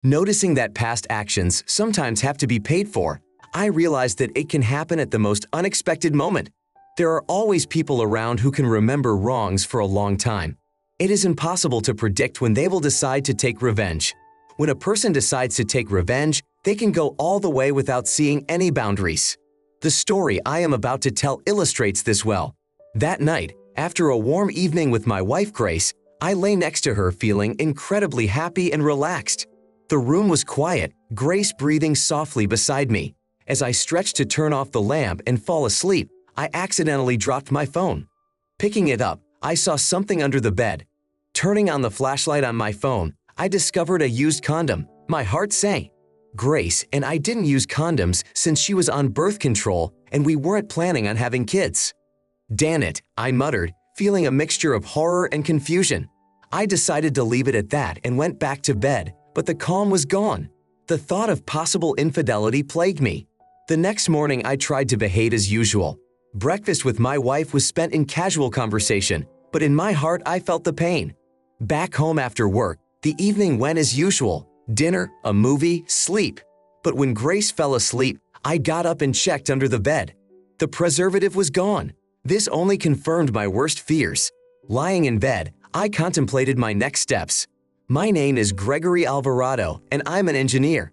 Noticing that past actions sometimes have to be paid for, I realized that it can happen at the most unexpected moment. There are always people around who can remember wrongs for a long time. It is impossible to predict when they will decide to take revenge. When a person decides to take revenge, they can go all the way without seeing any boundaries. The story I am about to tell illustrates this well. That night, after a warm evening with my wife Grace, I lay next to her feeling incredibly happy and relaxed. The room was quiet, Grace breathing softly beside me. As I stretched to turn off the lamp and fall asleep, I accidentally dropped my phone. Picking it up, I saw something under the bed. Turning on the flashlight on my phone, I discovered a used condom. My heart sank. Grace and I didn't use condoms since she was on birth control and we weren't planning on having kids. "Damn it," I muttered, feeling a mixture of horror and confusion. I decided to leave it at that and went back to bed, but the calm was gone. The thought of possible infidelity plagued me. The next morning I tried to behave as usual. Breakfast with my wife was spent in casual conversation, but in my heart I felt the pain. Back home after work, the evening went as usual. Dinner, a movie, sleep. But when Grace fell asleep, I got up and checked under the bed. The preservative was gone. This only confirmed my worst fears. Lying in bed, I contemplated my next steps. My name is Gregory Alvarado, and I'm an engineer.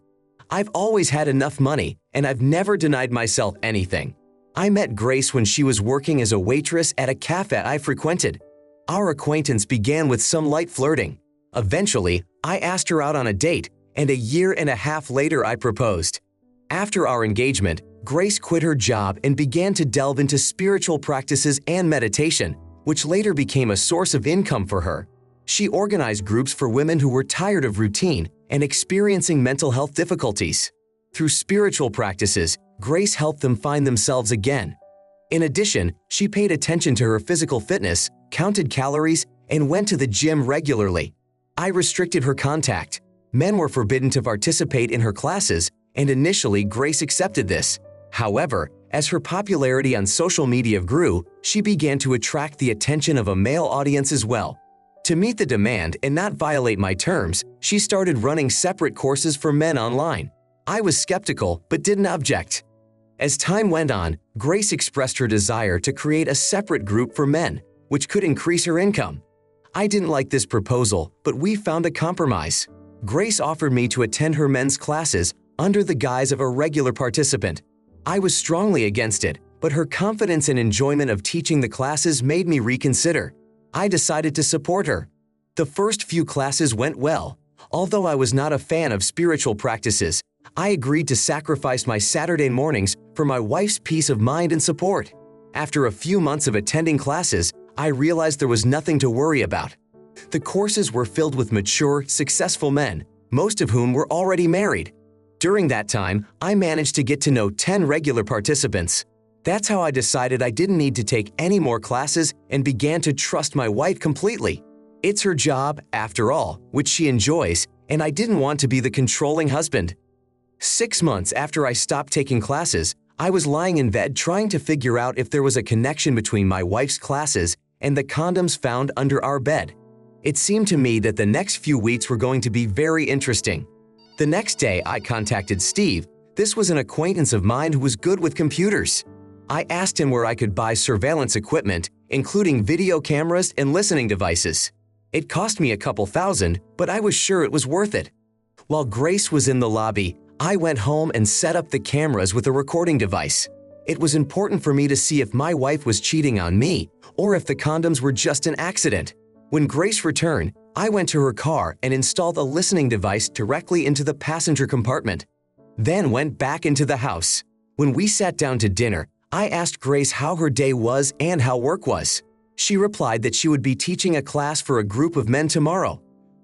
I've always had enough money, and I've never denied myself anything. I met Grace when she was working as a waitress at a cafe I frequented. Our acquaintance began with some light flirting. Eventually, I asked her out on a date, and a year and a half later I proposed. After our engagement, Grace quit her job and began to delve into spiritual practices and meditation, which later became a source of income for her. She organized groups for women who were tired of routine and experiencing mental health difficulties. Through spiritual practices, Grace helped them find themselves again. In addition, she paid attention to her physical fitness, counted calories, and went to the gym regularly. I restricted her contact. Men were forbidden to participate in her classes, and initially Grace accepted this. However, as her popularity on social media grew, she began to attract the attention of a male audience as well. To meet the demand and not violate my terms, she started running separate courses for men online. I was skeptical but didn't object. As time went on, Grace expressed her desire to create a separate group for men, which could increase her income. I didn't like this proposal, but we found a compromise. Grace offered me to attend her men's classes under the guise of a regular participant. I was strongly against it, but her confidence and enjoyment of teaching the classes made me reconsider. I decided to support her. The first few classes went well. Although I was not a fan of spiritual practices, I agreed to sacrifice my Saturday mornings for my wife's peace of mind and support. After a few months of attending classes, I realized there was nothing to worry about. The courses were filled with mature, successful men, most of whom were already married. During that time, I managed to get to know 10 regular participants. That's how I decided I didn't need to take any more classes and began to trust my wife completely. It's her job, after all, which she enjoys, and I didn't want to be the controlling husband. 6 months after I stopped taking classes, I was lying in bed trying to figure out if there was a connection between my wife's classes and the condoms found under our bed. It seemed to me that the next few weeks were going to be very interesting. The next day, I contacted Steve. This was an acquaintance of mine who was good with computers. I asked him where I could buy surveillance equipment, including video cameras and listening devices. It cost me a couple thousand, but I was sure it was worth it. While Grace was in the lobby, I went home and set up the cameras with a recording device. It was important for me to see if my wife was cheating on me or if the condoms were just an accident. When Grace returned, I went to her car and installed a listening device directly into the passenger compartment. Then went back into the house. When we sat down to dinner, I asked Grace how her day was and how work was. She replied that she would be teaching a class for a group of men tomorrow.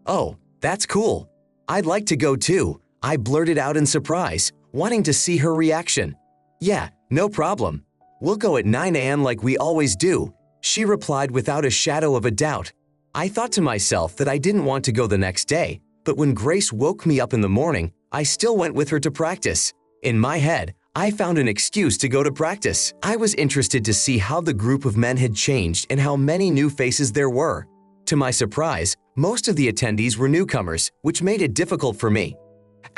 "Oh, that's cool. I'd like to go too," I blurted out in surprise, wanting to see her reaction. "Yeah, no problem. We'll go at 9 a.m. like we always do," she replied without a shadow of a doubt. I thought to myself that I didn't want to go the next day, but when Grace woke me up in the morning, I still went with her to practice. In my head, I found an excuse to go to practice. I was interested to see how the group of men had changed and how many new faces there were. To my surprise, most of the attendees were newcomers, which made it difficult for me.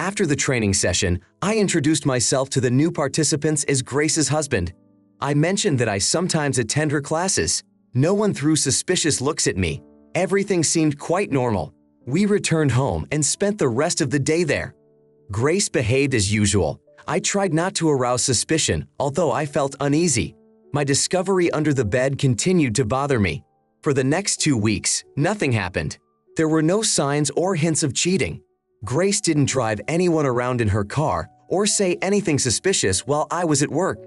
After the training session, I introduced myself to the new participants as Grace's husband. I mentioned that I sometimes attend her classes. No one threw suspicious looks at me. Everything seemed quite normal. We returned home and spent the rest of the day there. Grace behaved as usual. I tried not to arouse suspicion, although I felt uneasy. My discovery under the bed continued to bother me. For the next 2 weeks, nothing happened. There were no signs or hints of cheating. Grace didn't drive anyone around in her car or say anything suspicious while I was at work.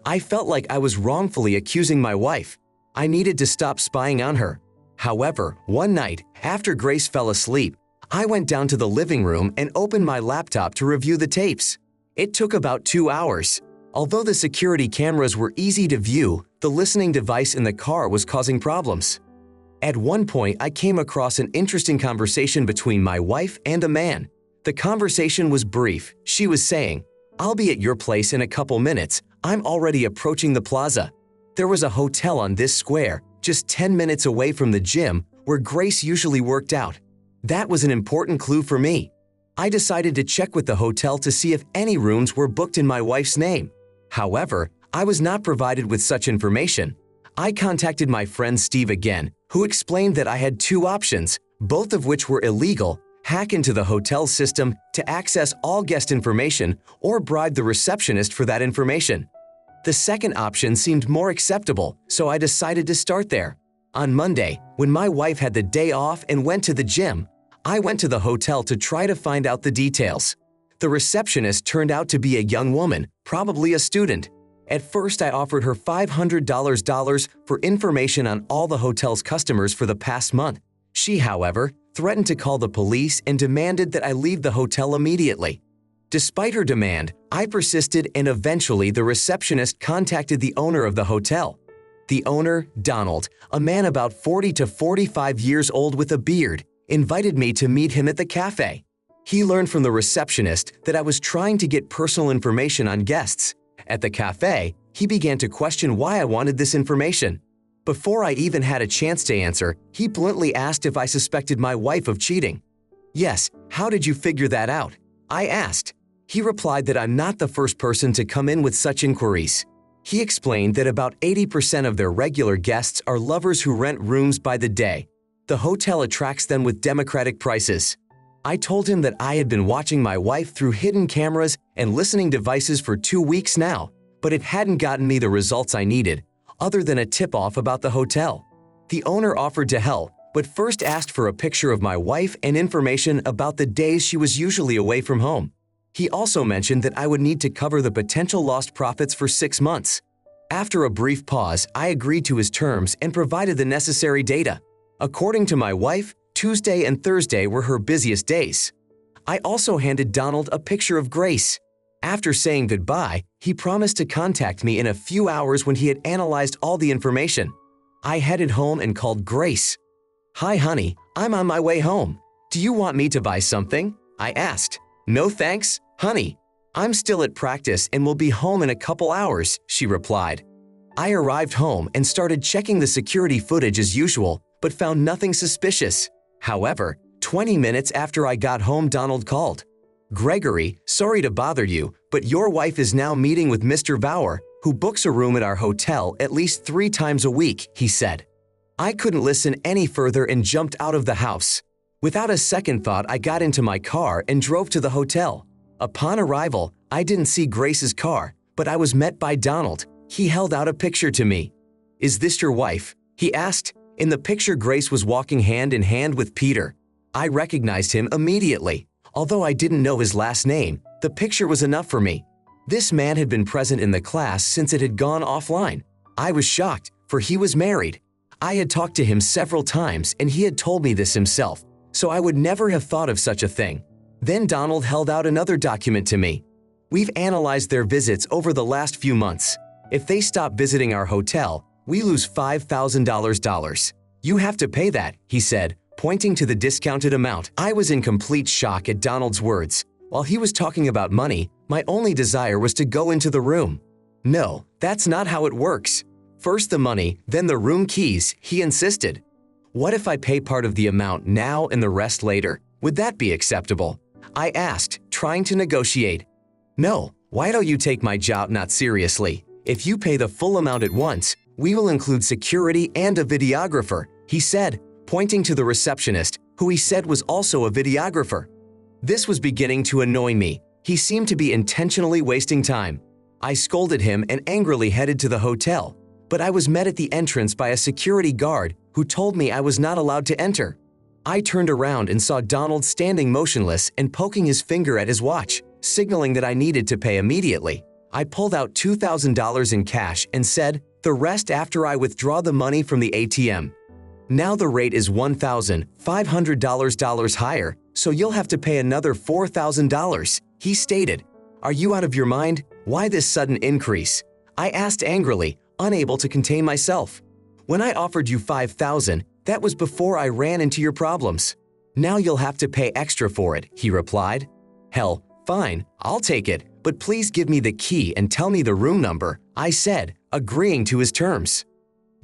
I felt like I was wrongfully accusing my wife. I needed to stop spying on her. However, one night, after Grace fell asleep, I went down to the living room and opened my laptop to review the tapes. It took about 2 hours. Although the security cameras were easy to view, the listening device in the car was causing problems. At one point, I came across an interesting conversation between my wife and a man. The conversation was brief. She was saying, "I'll be at your place in a couple minutes. I'm already approaching the plaza." There was a hotel on this square, just 10 minutes away from the gym where Grace usually worked out. That was an important clue for me. I decided to check with the hotel to see if any rooms were booked in my wife's name. However, I was not provided with such information. I contacted my friend Steve again, who explained that I had 2 options, both of which were illegal: hack into the hotel system to access all guest information or bribe the receptionist for that information. The second option seemed more acceptable, so I decided to start there. On Monday, when my wife had the day off and went to the gym, I went to the hotel to try to find out the details. The receptionist turned out to be a young woman, probably a student. At first, I offered her $500 for information on all the hotel's customers for the past month. She, however, threatened to call the police and demanded that I leave the hotel immediately. Despite her demand, I persisted, and eventually the receptionist contacted the owner of the hotel. The owner, Donald, a man about 40 to 45 years old with a beard, invited me to meet him at the cafe. He learned from the receptionist that I was trying to get personal information on guests. At the cafe, he began to question why I wanted this information. Before I even had a chance to answer, he bluntly asked if I suspected my wife of cheating. "Yes, how did you figure that out?" I asked. He replied that I'm not the first person to come in with such inquiries. He explained that about 80% of their regular guests are lovers who rent rooms by the day. The hotel attracts them with democratic prices. I told him that I had been watching my wife through hidden cameras and listening devices for 2 weeks now, but it hadn't gotten me the results I needed, other than a tip-off about the hotel. The owner offered to help, but first asked for a picture of my wife and information about the days she was usually away from home. He also mentioned that I would need to cover the potential lost profits for 6 months. After a brief pause, I agreed to his terms and provided the necessary data. According to my wife, Tuesday and Thursday were her busiest days. I also handed Donald a picture of Grace. After saying goodbye, he promised to contact me in a few hours when he had analyzed all the information. I headed home and called Grace. "Hi, honey, I'm on my way home. Do you want me to buy something?" I asked. "No thanks, honey. I'm still at practice and will be home in a couple hours," she replied. I arrived home and started checking the security footage as usual, but found nothing suspicious. However, 20 minutes after I got home, Donald called. "Gregory, sorry to bother you, but your wife is now meeting with Mr. Bauer, who books a room at our hotel at least 3 times a week," he said. I couldn't listen any further and jumped out of the house. Without a second thought, I got into my car and drove to the hotel. Upon arrival, I didn't see Grace's car, but I was met by Donald. He held out a picture to me. "Is this your wife?" he asked. In the picture, Grace was walking hand in hand with Peter. I recognized him immediately. Although I didn't know his last name, the picture was enough for me. This man had been present in the class since it had gone offline. I was shocked, for he was married. I had talked to him several times and he had told me this himself, so I would never have thought of such a thing. Then Donald held out another document to me. "We've analyzed their visits over the last few months. If they stop visiting our hotel, we lose $5,000. You have to pay that," he said, pointing to the discounted amount. I was in complete shock at Donald's words. While he was talking about money, my only desire was to go into the room. "No, that's not how it works. First the money, then the room keys," he insisted. "What if I pay part of the amount now and the rest later? Would that be acceptable?" I asked, trying to negotiate. No, why don't you take my job not seriously? If you pay the full amount at once, we will include security and a videographer, he said, pointing to the receptionist, who he said was also a videographer. This was beginning to annoy me. He seemed to be intentionally wasting time. I scolded him and angrily headed to the hotel, but I was met at the entrance by a security guard who told me I was not allowed to enter. I turned around and saw Donald standing motionless and poking his finger at his watch, signaling that I needed to pay immediately. I pulled out $2,000 in cash and said, the rest after I withdraw the money from the ATM. Now the rate is $1,500 higher, so you'll have to pay another $4,000, he stated. Are you out of your mind? Why this sudden increase? I asked angrily, unable to contain myself. When I offered you $5,000, that was before I ran into your problems. Now you'll have to pay extra for it, he replied. Hell, fine, I'll take it, but please give me the key and tell me the room number, I said, agreeing to his terms.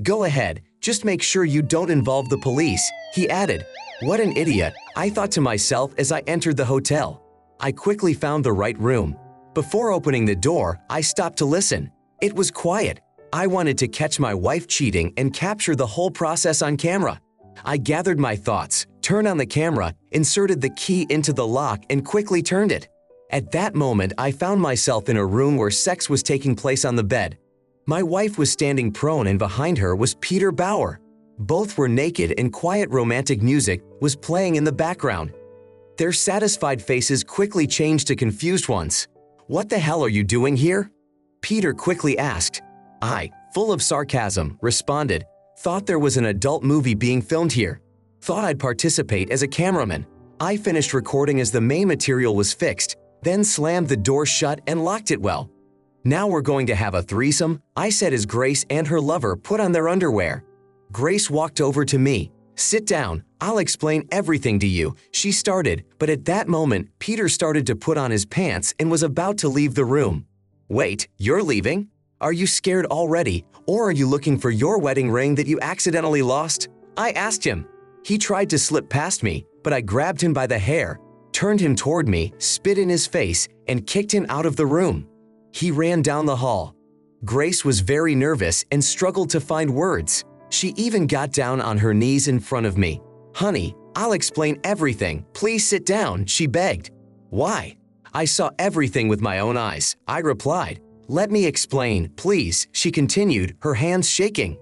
Go ahead, just make sure you don't involve the police, he added. What an idiot, I thought to myself as I entered the hotel. I quickly found the right room. Before opening the door, I stopped to listen. It was quiet. I wanted to catch my wife cheating and capture the whole process on camera. I gathered my thoughts, turned on the camera, inserted the key into the lock, and quickly turned it. At that moment, I found myself in a room where sex was taking place on the bed. My wife was standing prone and behind her was Peter Bauer. Both were naked and quiet romantic music was playing in the background. Their satisfied faces quickly changed to confused ones. What the hell are you doing here? Peter quickly asked. I, full of sarcasm, responded, thought there was an adult movie being filmed here. Thought I'd participate as a cameraman. I finished recording as the main material was fixed, then slammed the door shut and locked it well. Now we're going to have a threesome, I said as Grace and her lover put on their underwear. Grace walked over to me. Sit down, I'll explain everything to you, she started, but at that moment, Peter started to put on his pants and was about to leave the room. Wait, you're leaving? Are you scared already, or are you looking for your wedding ring that you accidentally lost? I asked him. He tried to slip past me, but I grabbed him by the hair, turned him toward me, spit in his face, and kicked him out of the room. He ran down the hall. Grace was very nervous and struggled to find words. She even got down on her knees in front of me. Honey, I'll explain everything. Please sit down, she begged. Why? I saw everything with my own eyes, I replied. Let me explain, please, she continued, her hands shaking.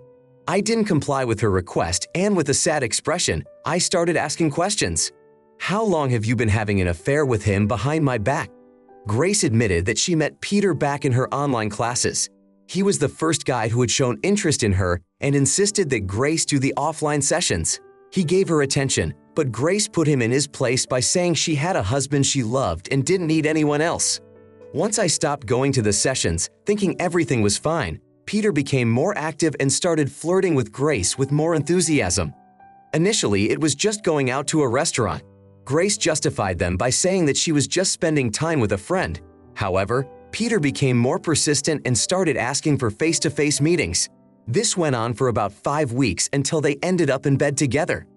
I didn't comply with her request, and with a sad expression, I started asking questions. How long have you been having an affair with him behind my back? Grace admitted that she met Peter back in her online classes. He was the first guy who had shown interest in her and insisted that Grace do the offline sessions. He gave her attention, but Grace put him in his place by saying she had a husband she loved and didn't need anyone else. Once I stopped going to the sessions, thinking everything was fine, Peter became more active and started flirting with Grace with more enthusiasm. Initially, it was just going out to a restaurant. Grace justified them by saying that she was just spending time with a friend. However, Peter became more persistent and started asking for face-to-face meetings. This went on for about 5 weeks until they ended up in bed together.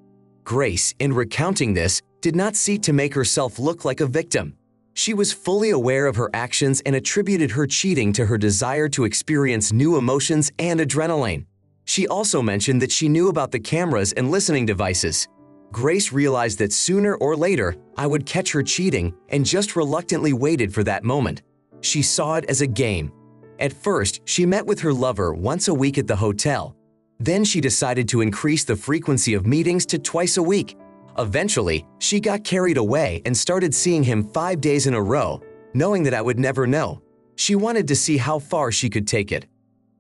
Grace, in recounting this, did not seek to make herself look like a victim. She was fully aware of her actions and attributed her cheating to her desire to experience new emotions and adrenaline. She also mentioned that she knew about the cameras and listening devices. Grace realized that sooner or later, I would catch her cheating and just reluctantly waited for that moment. She saw it as a game. At first, she met with her lover once a week at the hotel. Then she decided to increase the frequency of meetings to twice a week. Eventually, she got carried away and started seeing him 5 days in a row, knowing that I would never know. She wanted to see how far she could take it.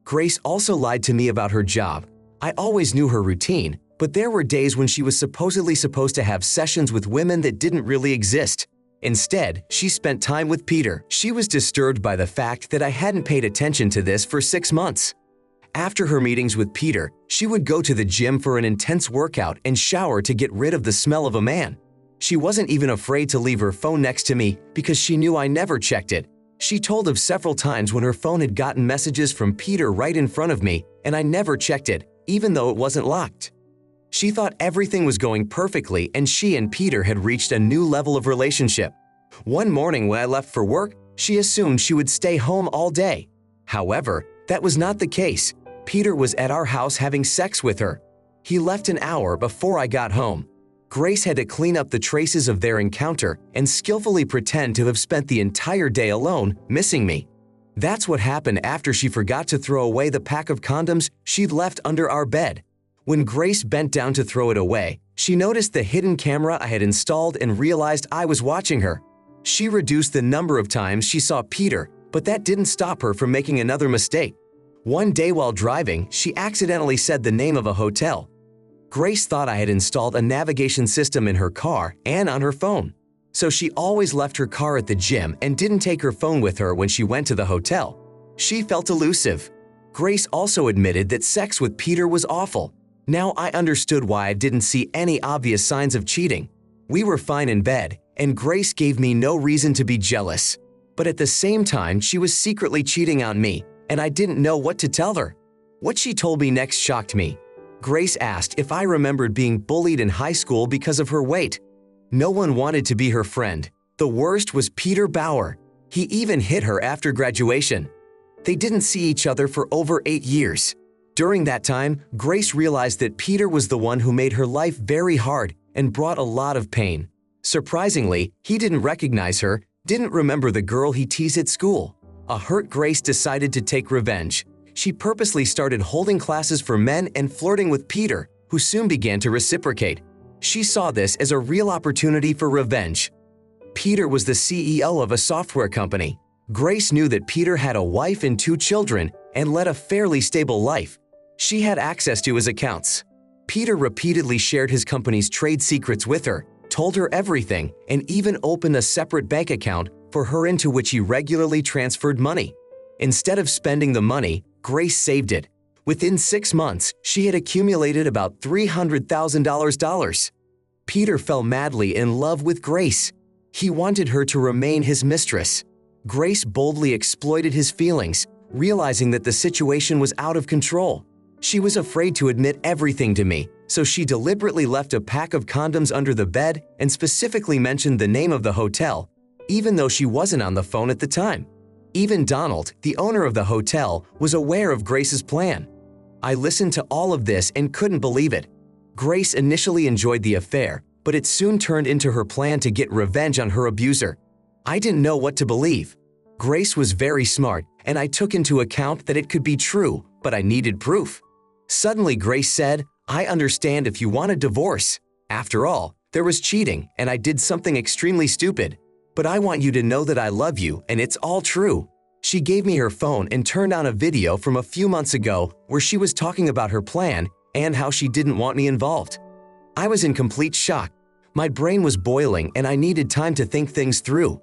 Grace also lied to me about her job. I always knew her routine, but there were days when she was supposedly supposed to have sessions with women that didn't really exist. Instead, she spent time with Peter. She was disturbed by the fact that I hadn't paid attention to this for 6 months. After her meetings with Peter, she would go to the gym for an intense workout and shower to get rid of the smell of a man. She wasn't even afraid to leave her phone next to me because she knew I never checked it. She told of several times when her phone had gotten messages from Peter right in front of me and I never checked it, even though it wasn't locked. She thought everything was going perfectly and she and Peter had reached a new level of relationship. One morning when I left for work, she assumed she would stay home all day. However, that was not the case. Peter was at our house having sex with her. He left an hour before I got home. Grace had to clean up the traces of their encounter and skillfully pretend to have spent the entire day alone, missing me. That's what happened after she forgot to throw away the pack of condoms she'd left under our bed. When Grace bent down to throw it away, she noticed the hidden camera I had installed and realized I was watching her. She reduced the number of times she saw Peter, but that didn't stop her from making another mistake. One day while driving, she accidentally said the name of a hotel. Grace thought I had installed a navigation system in her car and on her phone. So she always left her car at the gym and didn't take her phone with her when she went to the hotel. She felt elusive. Grace also admitted that sex with Peter was awful. Now I understood why I didn't see any obvious signs of cheating. We were fine in bed, and Grace gave me no reason to be jealous. But at the same time, she was secretly cheating on me, and I didn't know what to tell her. What she told me next shocked me. Grace asked if I remembered being bullied in high school because of her weight. No one wanted to be her friend. The worst was Peter Bauer. He even hit her after graduation. They didn't see each other for over 8 years. During that time, Grace realized that Peter was the one who made her life very hard and brought a lot of pain. Surprisingly, he didn't recognize her, didn't remember the girl he teased at school. A hurt Grace decided to take revenge. She purposely started holding classes for men and flirting with Peter, who soon began to reciprocate. She saw this as a real opportunity for revenge. Peter was the CEO of a software company. Grace knew that Peter had a wife and 2 children and led a fairly stable life. She had access to his accounts. Peter repeatedly shared his company's trade secrets with her, told her everything, and even opened a separate bank account for her into which he regularly transferred money. Instead of spending the money, Grace saved it. Within 6 months, she had accumulated about $300,000. Peter fell madly in love with Grace. He wanted her to remain his mistress. Grace boldly exploited his feelings, realizing that the situation was out of control. She was afraid to admit everything to me, so she deliberately left a pack of condoms under the bed and specifically mentioned the name of the hotel, even though she wasn't on the phone at the time. Even Donald, the owner of the hotel, was aware of Grace's plan. I listened to all of this and couldn't believe it. Grace initially enjoyed the affair, but it soon turned into her plan to get revenge on her abuser. I didn't know what to believe. Grace was very smart, and I took into account that it could be true, but I needed proof. Suddenly, Grace said, "I understand if you want a divorce. After all, there was cheating, and I did something extremely stupid. But I want you to know that I love you, and it's all true." She gave me her phone and turned on a video from a few months ago where she was talking about her plan and how she didn't want me involved. I was in complete shock. My brain was boiling and I needed time to think things through.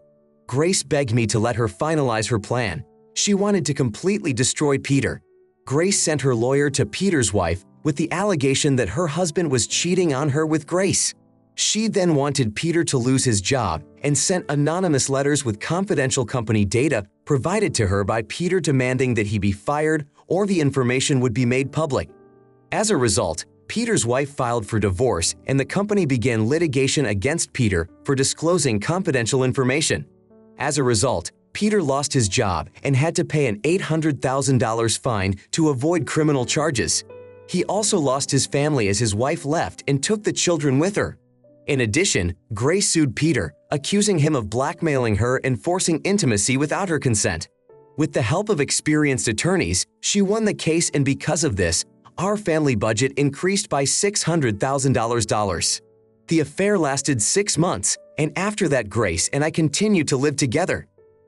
Grace begged me to let her finalize her plan. She wanted to completely destroy Peter. Grace sent her lawyer to Peter's wife with the allegation that her husband was cheating on her with Grace. She then wanted Peter to lose his job and sent anonymous letters with confidential company data provided to her by Peter demanding that he be fired or the information would be made public. As a result, Peter's wife filed for divorce and the company began litigation against Peter for disclosing confidential information. As a result, Peter lost his job and had to pay an $800,000 fine to avoid criminal charges. He also lost his family as his wife left and took the children with her. In addition, Grace sued Peter, accusing him of blackmailing her and forcing intimacy without her consent. With the help of experienced attorneys, she won the case, and because of this, our family budget increased by $600,000. The affair lasted 6 months, and after that Grace and I continued to live together.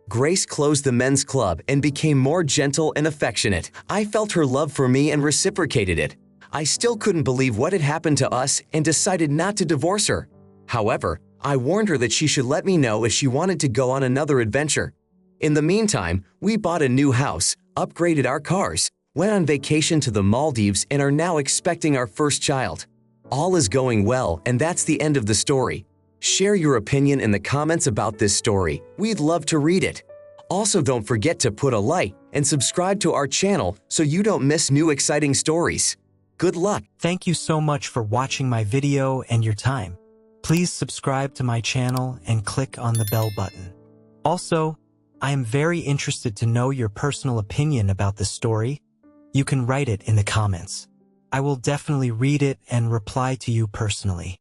Grace closed the men's club and became more gentle and affectionate. I felt her love for me and reciprocated it. I still couldn't believe what had happened to us and decided not to divorce her. However, I warned her that she should let me know if she wanted to go on another adventure. In the meantime, we bought a new house, upgraded our cars, went on vacation to the Maldives, and are now expecting our first child. All is going well, and that's the end of the story. Share your opinion in the comments about this story. We'd love to read it. Also, don't forget to put a like and subscribe to our channel so you don't miss new exciting stories. Good luck! Thank you so much for watching my video and your time. Please subscribe to my channel and click on the bell button. Also, I am very interested to know your personal opinion about the story. You can write it in the comments. I will definitely read it and reply to you personally.